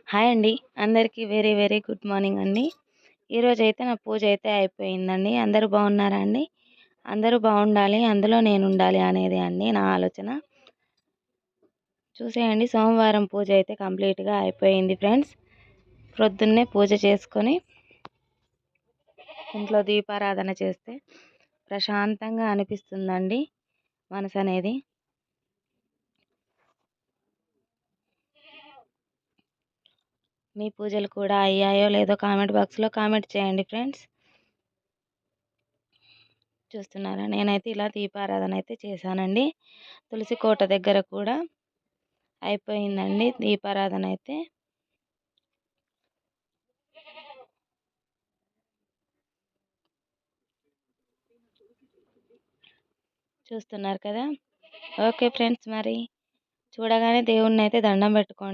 Hi అండి. అందరికీ very very good morning అండి. ఈరోజైతే నా పూజ అయితే అయిపోయిందండి. అందరూ బాగున్నారా అండి? అందరూ బాగుండాలి, అందులో నేనుండాలి అనేది అండి నా ఆలోచన. చూసేయండి, సోమవారం పూజ అయితే కంప్లీట్‌గా అయిపోయింది ఫ్రెండ్స్. ప్రొద్దున్నే పూజ చేసుకొని ఇంట్లో దీపారాధన చేస్తే ప్రశాంతంగా అనిపిస్తుందండి మనసనేది. మీ పూజలు కూడా అయ్యాయో లేదో కామెంట్ బాక్స్‌లో కామెంట్ చేయండి ఫ్రెండ్స్. చూస్తున్నారా, నేనైతే ఇలా దీపారాధన అయితే చేశానండి. తులసి కోట దగ్గర కూడా అయిపోయిందండి దీపారాధన అయితే. చూస్తున్నారు కదా. ఓకే ఫ్రెండ్స్, మరి చూడగానే దేవుణ్ణి అయితే దండం పెట్టుకోండి.